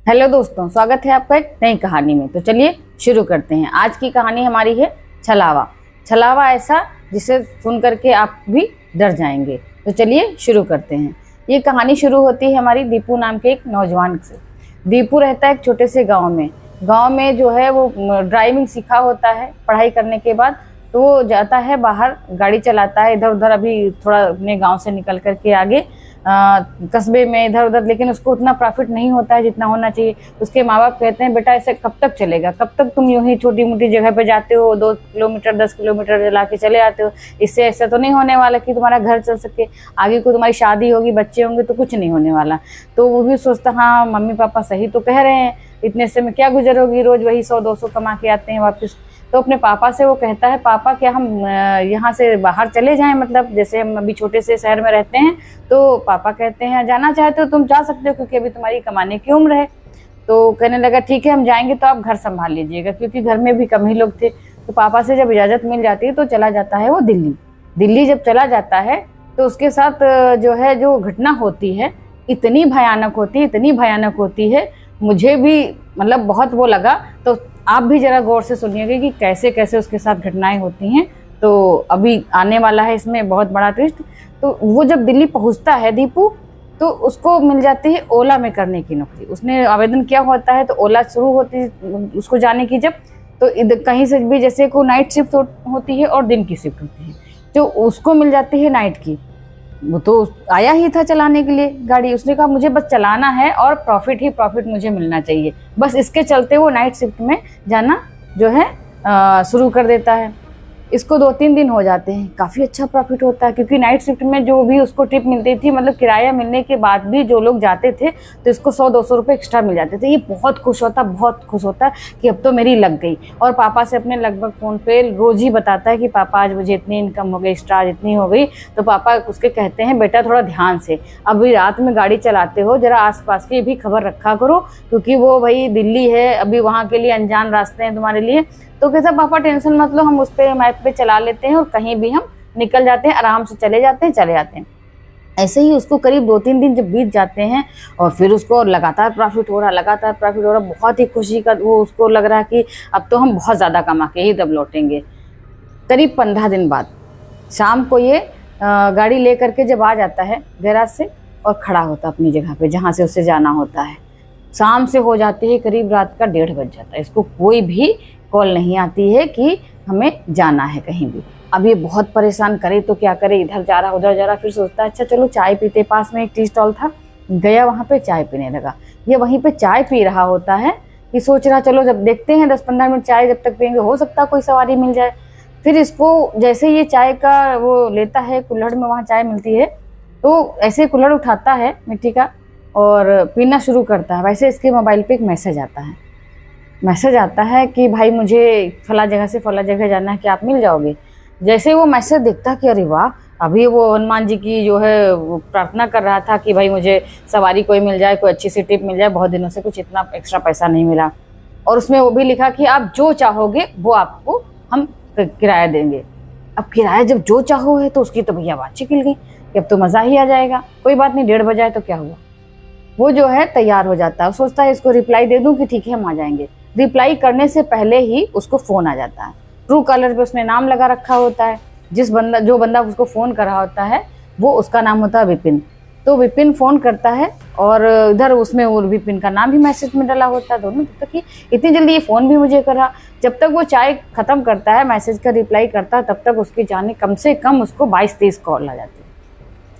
Hello दोस्तों, स्वागत है आपका एक नई कहानी में। तो चलिए शुरू करते हैं। आज की कहानी हमारी है छलावा। छलावा ऐसा जिसे सुन करके आप भी डर जाएंगे। तो चलिए शुरू करते हैं। ये कहानी शुरू होती है हमारी दीपू नाम के एक नौजवान से। दीपू रहता है एक छोटे से गांव में। गांव में जो है वो ड्राइविंग सीखा होता है पढ़ाई करने के बाद। तो वो जाता है बाहर, गाड़ी चलाता है इधर उधर, अभी थोड़ा अपने गांव से निकल करके आगे कस्बे में इधर उधर, लेकिन उसको उतना प्रॉफिट नहीं होता है जितना होना चाहिए। उसके माँ बाप कहते हैं, बेटा ऐसे कब तक चलेगा, कब तक तुम यूं ही छोटी मोटी जगह पे जाते हो, 2 किलोमीटर 10 किलोमीटर चला के चले आते हो। इससे ऐसा तो नहीं होने वाला कि तुम्हारा घर चल सके, आगे को तुम्हारी शादी होगी, बच्चे होंगे तो कुछ नहीं होने वाला। तो वो भी सोचता, हाँ मम्मी पापा सही तो कह रहे हैं, इतने से में क्या गुजर होगी, रोज वही 100-200 कमा के आते हैं वापस। तो अपने पापा से वो कहता है, पापा क्या हम यहाँ से बाहर चले जाएं, मतलब जैसे हम अभी छोटे से शहर में रहते हैं। तो पापा कहते हैं, जाना चाहते हो तुम जा सकते हो, क्योंकि अभी तुम्हारी कमाने की उम्र है। तो कहने लगा, ठीक है हम जाएंगे, तो आप घर संभाल लीजिएगा, क्योंकि घर में भी कम ही लोग थे। तो पापा से जब इजाज़त मिल जाती है तो चला जाता है वो दिल्ली। दिल्ली जब चला जाता है तो उसके साथ जो घटना होती है इतनी भयानक होती है, इतनी भयानक होती है, मुझे भी मतलब बहुत वो लगा। तो आप भी जरा गौर से सुनिएगा कि कैसे कैसे उसके साथ घटनाएं होती हैं। तो अभी आने वाला है इसमें बहुत बड़ा ट्विस्ट। तो वो जब दिल्ली पहुंचता है दीपू, तो उसको मिल जाती है ओला में करने की नौकरी। उसने आवेदन किया होता है, तो ओला शुरू होती है उसको जाने की जब, तो कहीं से भी जैसे को नाइट शिफ्ट होती है और दिन की शिफ्ट होती है, जो उसको मिल जाती है नाइट की। वो तो आया ही था चलाने के लिए गाड़ी। उसने कहा मुझे बस चलाना है और प्रॉफिट ही प्रॉफिट मुझे मिलना चाहिए, बस इसके चलते वो नाइट शिफ्ट में जाना जो है शुरू कर देता है। इसको 2-3 दिन हो जाते हैं, काफ़ी अच्छा प्रॉफिट होता है, क्योंकि नाइट शिफ्ट में जो भी उसको टिप मिलती थी, मतलब किराया मिलने के बाद भी जो लोग जाते थे तो इसको 100-200 रुपये एक्स्ट्रा मिल जाते थे। ये बहुत खुश होता कि अब तो मेरी लग गई। और पापा से अपने लगभग फ़ोन पे रोज़ ही बताता है कि पापा आज मुझे इतनी इनकम हो गई, एक्स्ट्रा आज इतनी हो गई। तो पापा उसके कहते हैं, बेटा थोड़ा ध्यान से, अभी रात में गाड़ी चलाते हो, जरा आसपास की भी खबर रखा करो, क्योंकि वो भाई दिल्ली है, अभी वहाँ के लिए अनजान रास्ते हैं तुम्हारे लिए। तो कहता पापा टेंशन मत लो, हम उस पे मैप पे चला लेते हैं और कहीं भी हम निकल जाते हैं, आराम से चले जाते हैं। ऐसे ही उसको करीब 2-3 दिन जब बीत जाते हैं और फिर उसको लगातार प्रॉफिट हो रहा, बहुत ही खुशी का वो उसको लग रहा है कि अब तो हम बहुत ज़्यादा कमा के ही तब लौटेंगे। करीब 15 दिन बाद शाम को ये गाड़ी ले करके जब आ जाता है गैराज से और खड़ा होता अपनी जगह पे जहाँ से उसे जाना होता है। शाम से हो जाती है, करीब रात का 1:30 बज जाता है। इसको कोई भी कॉल नहीं आती है कि हमें जाना है कहीं भी। अब ये बहुत परेशान, करे तो क्या करे, इधर जा रहा उधर जा रहा। फिर सोचता है अच्छा चलो चाय पीते, पास में एक टी स्टॉल था, गया वहाँ पे चाय पीने लगा। ये वहीं पे चाय पी रहा होता है कि सोच रहा चलो जब देखते हैं 10-15 मिनट चाय जब तक पियेंगे, हो सकता है कोई सवारी मिल जाए। फिर इसको जैसे ये चाय का वो लेता है, कुल्हड़ में वहाँ चाय मिलती है, तो ऐसे कुल्हड़ उठाता है मिट्टी का और पीना शुरू करता है। वैसे इसके मोबाइल पे एक मैसेज आता है कि भाई मुझे फला जगह से फला जगह जाना है, कि आप मिल जाओगे। जैसे वो मैसेज देखता कि अरे वाह, अभी वो हनुमान जी की जो है वो प्रार्थना कर रहा था कि भाई मुझे सवारी कोई मिल जाए, कोई अच्छी सी टिप मिल जाए, बहुत दिनों से कुछ इतना एक्स्ट्रा पैसा नहीं मिला। और उसमें वो भी लिखा कि आप जो चाहोगे वो आपको हम किराया देंगे। अब किराया जब जो चाहो है तो उसकी तो भैया बात खिल गई कि अब तो मज़ा ही आ जाएगा, कोई बात नहीं, 1:30 बजे तो क्या हुआ। वो जो है तैयार हो जाता है, सोचता है इसको रिप्लाई दे दूं कि ठीक है हम आ जाएंगे। रिप्लाई करने से पहले ही उसको फ़ोन आ जाता है। ट्रू कॉलर पे उसने नाम लगा रखा होता है, जो बंदा उसको फ़ोन कर रहा होता है वो उसका नाम होता है विपिन। तो विपिन फ़ोन करता है और इधर उसमें वो विपिन का नाम भी मैसेज में डाला होता है दोनों। तब तक कि इतनी जल्दी ये फ़ोन भी मुझे कर रहा, जब तक वो चाय ख़त्म करता है, मैसेज का रिप्लाई करता है, तब तक उसकी जाने कम से कम उसको 22-23 कॉल आ जाती है।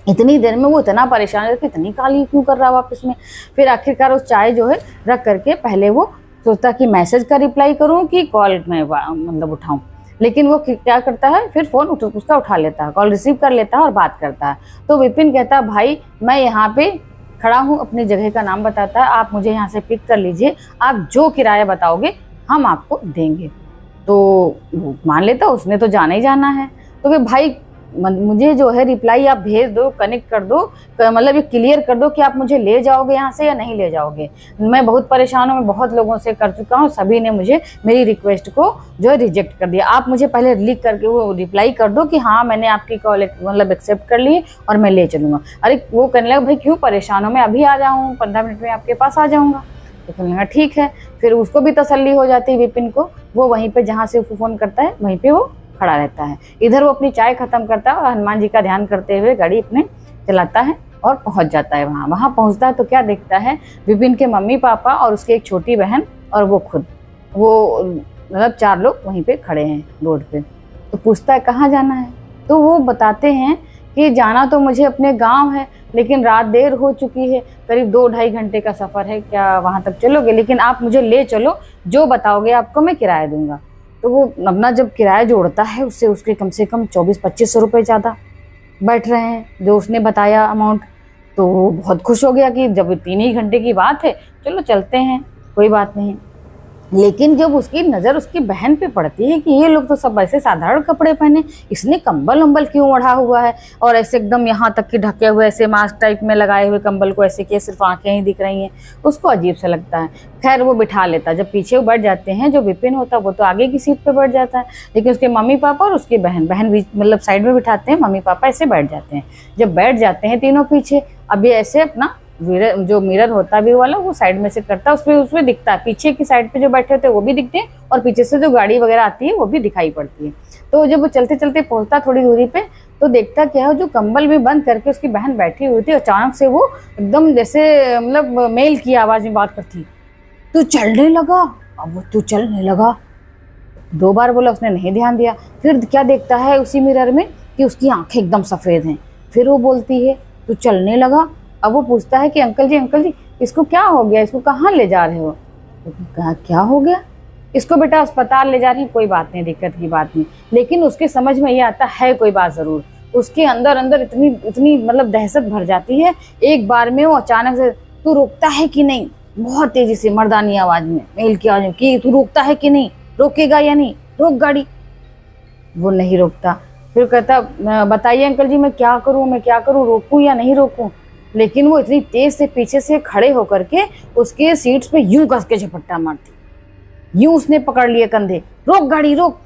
इतनी देर में वो इतना परेशान है कि इतनी काली क्यों कर रहा वापस में। फिर आखिरकार उस चाय जो है रख करके पहले वो सोचता कि मैसेज का रिप्लाई करूं कि कॉल में मतलब उठाऊं, लेकिन वो क्या करता है फिर फ़ोन उसका उठा लेता है, कॉल रिसीव कर लेता है और बात करता है। तो विपिन कहता है भाई मैं यहाँ पे खड़ा हूँ, अपनी जगह का नाम बताता है, आप मुझे यहाँ से पिक कर लीजिए, आप जो किराया बताओगे हम आपको देंगे। तो मान लेता, उसने तो जाना ही जाना है। तो फिर भाई मुझे जो है रिप्लाई आप भेज दो, कनेक्ट कर दो, मतलब ये क्लियर कर दो कि आप मुझे ले जाओगे यहाँ से या नहीं ले जाओगे। मैं बहुत परेशान हूँ, मैं बहुत लोगों से कर चुका हूँ, सभी ने मुझे मेरी रिक्वेस्ट को जो है रिजेक्ट कर दिया। आप मुझे पहले लिख करके वो रिप्लाई कर दो कि हाँ मैंने आपकी कॉल मतलब एक्सेप्ट कर ली और मैं ले चलूँगा। अरे वो कहने लगा भाई क्यों परेशान हो, मैं अभी आ जाऊँ, 15 मिनट में आपके पास आ जाऊँगा। तो कहने लगा ठीक है। फिर उसको भी तसल्ली हो जाती है विपिन को, वो वहीं पे जहाँ से फ़ोन करता है वहीं पे वो खड़ा रहता है। इधर वो अपनी चाय ख़त्म करता है और हनुमान जी का ध्यान करते हुए गाड़ी अपने चलाता है और पहुँच जाता है वहाँ। वहाँ पहुँचता है तो क्या देखता है, विपिन के मम्मी पापा और उसकी एक छोटी बहन और वो खुद, वो मतलब 4 लोग वहीं पे खड़े हैं रोड पे। तो पूछता है कहाँ जाना है, तो वो बताते हैं कि जाना तो मुझे अपने गांव है, लेकिन रात देर हो चुकी है, करीब 2-2.5 घंटे का सफ़र है, क्या वहां तक चलोगे? लेकिन आप मुझे ले चलो, जो बताओगे आपको मैं किराया दूंगा। तो वो अपना जब किराया जोड़ता है उससे उसके कम से कम 2400-2500 रुपये ज़्यादा बैठ रहे हैं जो उसने बताया अमाउंट। तो वो बहुत खुश हो गया कि जब 3 ही घंटे की बात है, चलो चलते हैं, कोई बात नहीं। लेकिन जब उसकी नज़र उसकी बहन पे पड़ती है कि ये लोग तो सब ऐसे साधारण कपड़े पहने, इसने कंबल वंबल क्यों ओढ़ा हुआ है और ऐसे एकदम यहाँ तक कि ढके हुए, ऐसे मास्क टाइप में लगाए हुए कंबल को ऐसे किए, सिर्फ आंखें ही दिख रही हैं, उसको अजीब सा लगता है। खैर वो बिठा लेता है। जब पीछे वो बैठ जाते हैं, जो विपिन होता है वो तो आगे की सीट पर बैठ जाता है, लेकिन उसके मम्मी पापा और उसकी बहन बीच मतलब साइड में बिठाते हैं, मम्मी पापा ऐसे बैठ जाते हैं। जब बैठ जाते हैं तीनों पीछे, अभी ऐसे अपना जो मिरर होता है व्यू वाला, वो साइड में से करता है, उसमें दिखता है, पीछे की साइड पे जो बैठे होते हैं वो भी दिखते हैं और पीछे से जो गाड़ी वगैरह आती है वो भी दिखाई पड़ती है। तो जब वो चलते चलते पहुंचता थोड़ी दूरी पे, तो देखता क्या है, जो कंबल में बंद करके उसकी बहन बैठी हुई थी, अचानक से वो एकदम जैसे मतलब मेल की आवाज में बात करती, तू चलने लगा। अब वो तू चलने लगा 2 बार बोला, उसने नहीं ध्यान दिया। फिर क्या देखता है उसी मिरर में कि उसकी आंखें एकदम सफ़ेद हैं। फिर वो बोलती है तू चलने लगा। अब वो पूछता है कि अंकल जी इसको क्या हो गया, इसको कहाँ ले जा रहे हो? तो क्या हो गया इसको? बेटा अस्पताल ले जा रहे हैं। कोई बात नहीं, दिक्कत की बात नहीं। लेकिन उसके समझ में ये आता है कोई बात ज़रूर। उसके अंदर इतनी मतलब दहशत भर जाती है एक बार में। वो अचानक से, तू रोकता है कि नहीं, बहुत तेज़ी से मर्दानी आवाज़ में, मेल की आवाज़ में, कि तू रोकता है कि नहीं, रोकेगा या नहीं, रोक गाड़ी। वो नहीं रोकता। फिर कहता बताइए अंकल जी मैं क्या करूँ, रोकूँ या नहीं रोकूँ? लेकिन वो इतनी तेज से पीछे से खड़े होकर के उसके सीट्स पे यूं कस के झपट्टा मारती, यूं उसने पकड़ लिए कंधे, रोक गाड़ी रोक।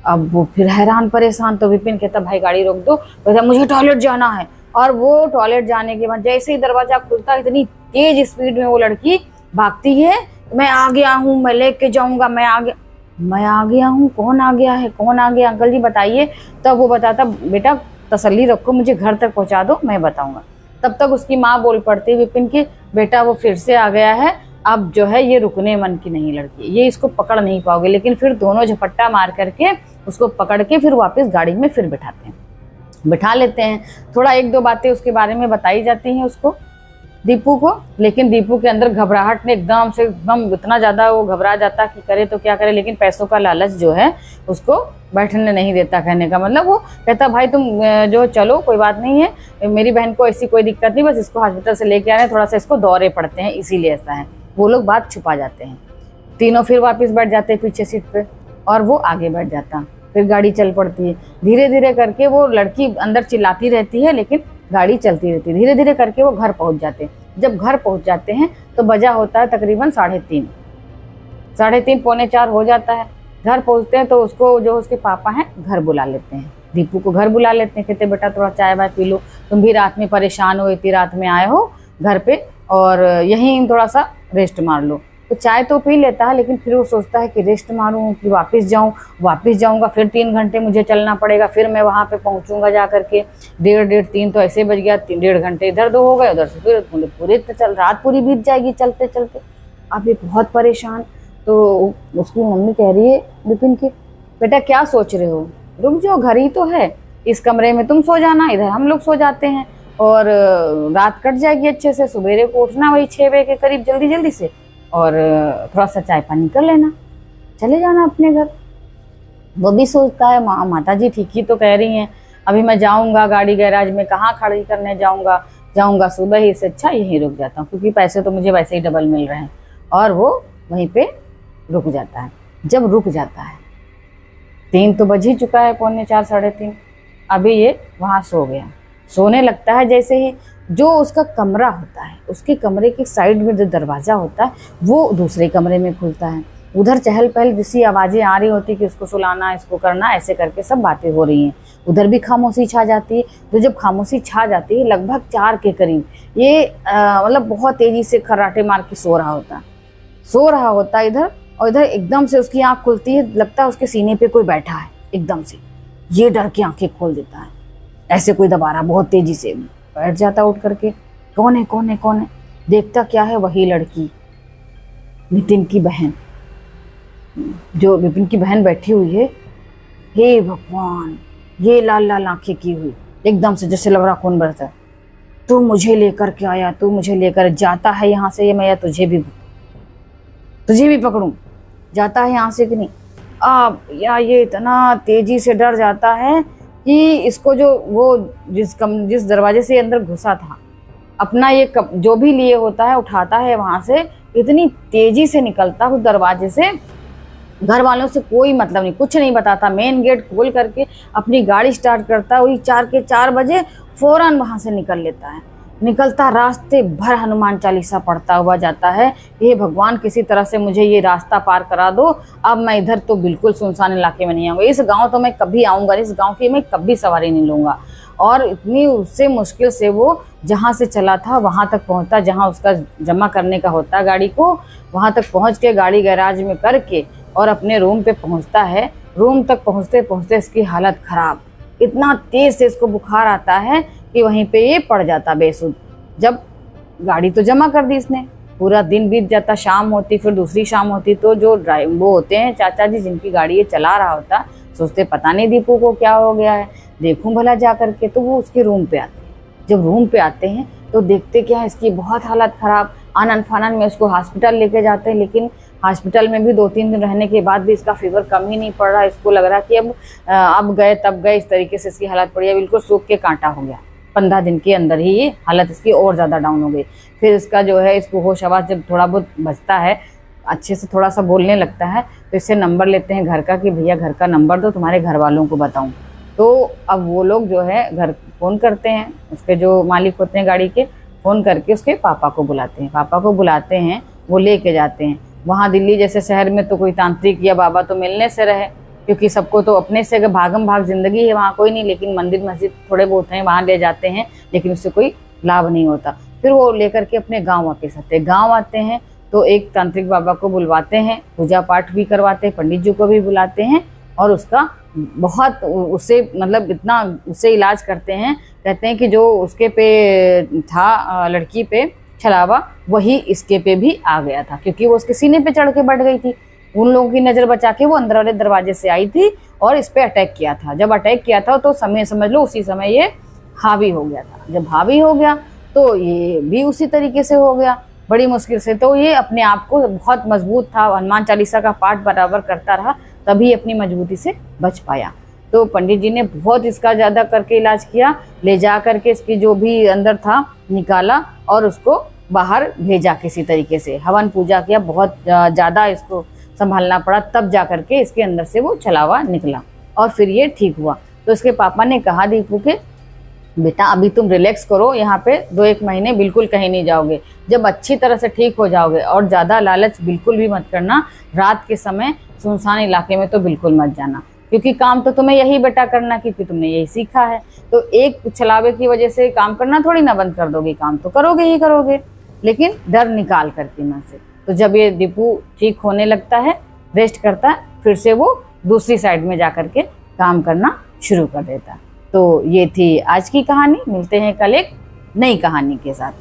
अब वो फिर हैरान परेशान। तो विपिन कहता भाई गाड़ी रोक दो, कहता मुझे टॉयलेट जाना है। और वो टॉयलेट जाने के बाद जैसे ही दरवाजा खुलता, इतनी तेज स्पीड में वो लड़की भागती है, मैं आ गया हूँ, मैं लेके जाऊंगा, मैं आ गया हूँ, कौन आ गया है, कौन आ गया अंकल जी बताइए। तब वो बताता बेटा तसल्ली रखो, मुझे घर तक पहुँचा दो, मैं बताऊंगा। तब तक उसकी माँ बोल पड़ती विपिन की, बेटा वो फिर से आ गया है, अब जो है ये रुकने मन की नहीं लड़की, ये इसको पकड़ नहीं पाओगे। लेकिन फिर दोनों झपट्टा मार करके उसको पकड़ के फिर वापस गाड़ी में फिर बिठा लेते हैं। थोड़ा 1-2 बातें उसके बारे में बताई जाती हैं उसको, दीपू को। लेकिन दीपू के अंदर घबराहट ने एकदम इतना ज़्यादा वो घबरा जाता कि करे तो क्या करे। लेकिन पैसों का लालच जो है उसको बैठने नहीं देता। कहने का मतलब वो कहता भाई तुम जो चलो कोई बात नहीं है, मेरी बहन को ऐसी कोई दिक्कत नहीं, बस इसको हॉस्पिटल से लेके आ रहे हैं, थोड़ा सा इसको दौरे पड़ते हैं इसीलिए ऐसा है। वो लोग बात छुपा जाते हैं। तीनों फिर वापस बैठ जाते हैं पीछे सीट पे और वो आगे बैठ जाता। फिर गाड़ी चल पड़ती है। धीरे धीरे करके वो लड़की अंदर चिल्लाती रहती है, लेकिन गाड़ी चलती रहती है। धीरे धीरे करके वो घर पहुंच जाते हैं। जब घर पहुंच जाते हैं तो बजा होता है तकरीबन 3:30, 3:30-3:45 हो जाता है। घर पहुंचते हैं तो उसको जो उसके पापा हैं घर बुला लेते हैं, दीपू को घर बुला लेते हैं। कहते बेटा थोड़ा चाय वाय पी लो, तुम भी रात में परेशान हो, इतनी रात में आए हो घर पे और यहीं थोड़ा सा रेस्ट मार लो। तो चाय तो पी लेता है, लेकिन फिर वो सोचता है कि रेस्ट मारूं कि वापस जाऊंगा, फिर 3 घंटे मुझे चलना पड़ेगा, फिर मैं वहाँ पे पहुँचूंगा जा करके 1:30-3 तो ऐसे बज गया, 1.5 घंटे इधर 2 हो गए, उधर से फिर पूरे रात पूरी बीत जाएगी चलते चलते। अब ये बहुत परेशान। तो उसकी मम्मी कह रही है विपिन की, बेटा क्या सोच रहे हो, रुक जाओ, घर ही तो है, इस कमरे में तुम सो जाना, इधर हम लोग सो जाते हैं और रात कट जाएगी अच्छे से। सवेरे को उठना वही 6 बजे के करीब जल्दी से, और थोड़ा सा चाय पानी कर लेना, चले जाना अपने घर। वो भी सोचता है माता जी ठीक ही तो कह रही हैं, अभी मैं जाऊंगा गाड़ी गैराज में, कहाँ खड़ी करने जाऊंगा सुबह ही, से अच्छा यहीं रुक जाता हूँ, क्योंकि पैसे तो मुझे वैसे ही डबल मिल रहे हैं। और वो वहीं पे रुक जाता है। जब रुक जाता है 3 तो बज ही चुका है, 3:45 3:30, अभी ये वहाँ सो गया। सोने लगता है जैसे ही, जो उसका कमरा होता है उसके कमरे के साइड में जो दरवाज़ा होता है वो दूसरे कमरे में खुलता है। उधर चहल पहल जैसी आवाज़ें आ रही होती कि उसको सुलाना, इसको करना, ऐसे करके सब बातें हो रही हैं। उधर भी खामोशी छा जाती है। तो जब खामोशी छा जाती है लगभग 4 के करीब, ये मतलब बहुत तेजी से खर्राटे मार के सो रहा होता है इधर, और इधर एकदम से उसकी आंख खुलती है, लगता है उसके सीने पे कोई बैठा है। एकदम से ये डर के आंखें खोल देता है, ऐसे कोई दबा रहा, बहुत तेजी से बैठ जाता उठ करके। कौन है कौन है कौन है? देखता क्या है, वही लड़की, नितिन की बहन, जो विपिन की बहन बैठी हुई है। हे भगवान, ये लाल लाल आंखें की हुई, एकदम से जैसे लग रहा खून बरसा है। तू मुझे लेकर के आया, तू मुझे लेकर जाता है यहाँ से, ये मैं या तुझे भी पकड़ूं, जाता है यहाँ से कि नहीं। अब या ये इतना तेजी से डर जाता है कि इसको जिस दरवाजे से अंदर घुसा था, अपना ये जो भी लिए होता है उठाता है, वहां से इतनी तेजी से निकलता उस दरवाजे से, घर वालों से कोई मतलब नहीं, कुछ नहीं बताता, मेन गेट खोल करके अपनी गाड़ी स्टार्ट करता है। वही 4 के 4 बजे फौरन वहां से निकल लेता है। निकलता रास्ते भर हनुमान चालीसा पढ़ता हुआ जाता है। हे भगवान, किसी तरह से मुझे ये रास्ता पार करा दो, अब मैं इधर तो बिल्कुल सुनसान इलाके में नहीं आऊँगा, इस गांव तो मैं कभी आऊँगा, इस गांव की मैं कभी सवारी नहीं लूँगा। और इतनी उससे मुश्किल से वो जहाँ से चला था वहाँ तक पहुँचता, जहाँ उसका जमा करने का होता है गाड़ी को, वहाँ तक पहुँच के गाड़ी गैराज में करके और अपने रूम पे पहुँचता है। रूम तक पहुँचते पहुँचते इसकी हालत ख़राब, इतना तेज़ से इसको बुखार आता है कि वहीं पे ये पड़ जाता बेसुध। जब गाड़ी तो जमा कर दी इसने, पूरा दिन बीत जाता, शाम होती, फिर दूसरी शाम होती, तो जो वो होते हैं चाचा जी जिनकी गाड़ी ये चला रहा होता, सोचते पता नहीं दीपू को क्या हो गया है, देखूं भला जा करके। तो वो उसके रूम पे आते हैं। जब रूम पे आते हैं तो देखते क्या है, इसकी बहुत हालत ख़राब। आनन फानन में उसको हॉस्पिटल लेके जाते हैं, लेकिन हॉस्पिटल में भी 2-3 दिन रहने के बाद भी इसका फीवर कम ही नहीं पड़ रहा। इसको लग रहा कि अब गए तब गए, इस तरीके से इसकी हालत पड़ी है, बिल्कुल सूख के कांटा हो गया। 15 दिन के अंदर ही ये हालत इसकी और ज़्यादा डाउन हो गई। फिर इसका जो है, इसको होश आवाज़ जब थोड़ा बहुत बचता है, अच्छे से थोड़ा सा बोलने लगता है, तो इससे नंबर लेते हैं घर का कि भैया घर का नंबर दो, तुम्हारे घर वालों को बताऊं। तो अब वो लोग जो है घर फ़ोन करते हैं, उसके जो मालिक होते हैं गाड़ी के, फ़ोन करके उसके पापा को बुलाते हैं। पापा को बुलाते हैं, वो लेके जाते हैं। वहाँ दिल्ली जैसे शहर में तो कोई तांत्रिक या बाबा तो मिलने से रहे, क्योंकि सबको तो अपने से भागम भाग ज़िंदगी है, वहाँ कोई नहीं, लेकिन मंदिर मस्जिद थोड़े बहुत हैं, वहाँ ले जाते हैं, लेकिन उससे कोई लाभ नहीं होता। फिर वो लेकर के अपने गाँव वापस आते हैं। गाँव आते हैं तो एक तांत्रिक बाबा को बुलवाते हैं, पूजा पाठ भी करवाते हैं, पंडित जी को भी बुलाते हैं, और उसका बहुत उससे मतलब इतना उससे इलाज करते हैं। कहते हैं कि जो उसके पे था लड़की पे छलावा, वही इसके पे भी आ गया था, क्योंकि वो उसके सीने पे चढ़ के बैठ गई थी। उन लोगों की नज़र बचा के वो अंदर वाले दरवाजे से आई थी और इस पे अटैक किया था। जब अटैक किया था तो समय समझ लो उसी समय ये हावी हो गया था। जब हावी हो गया तो ये भी उसी तरीके से हो गया, बड़ी मुश्किल से। तो ये अपने आप को बहुत मजबूत था, हनुमान चालीसा का पाठ बराबर करता रहा, तभी अपनी मजबूती से बच पाया। तो पंडित जी ने बहुत इसका ज़्यादा करके इलाज किया, ले जा करके इसकी जो भी अंदर था निकाला और उसको बाहर भेजा किसी तरीके से, हवन पूजा किया, बहुत ज़्यादा इसको संभालना पड़ा, तब जा करके इसके अंदर से वो छलावा निकला और फिर ये ठीक हुआ। तो इसके पापा ने कहा दीपू के, बेटा अभी तुम रिलैक्स करो, यहाँ पे 2-1 महीने बिल्कुल कहीं नहीं जाओगे, जब अच्छी तरह से ठीक हो जाओगे, और ज़्यादा लालच बिल्कुल भी मत करना, रात के समय सुनसान इलाके में तो बिल्कुल मत जाना, क्योंकि काम तो तुम्हें यही बेटा करना, क्योंकि तुमने यही सीखा है। तो एक छलावे की वजह से काम करना थोड़ी ना बंद कर दोगे, काम तो करोगे ही करोगे, लेकिन डर निकाल करके मन से। तो जब ये दीपू ठीक होने लगता है, रेस्ट करता है, फिर से वो दूसरी साइड में जा करके काम करना शुरू कर देता है। तो ये थी आज की कहानी। मिलते हैं कल एक नई कहानी के साथ।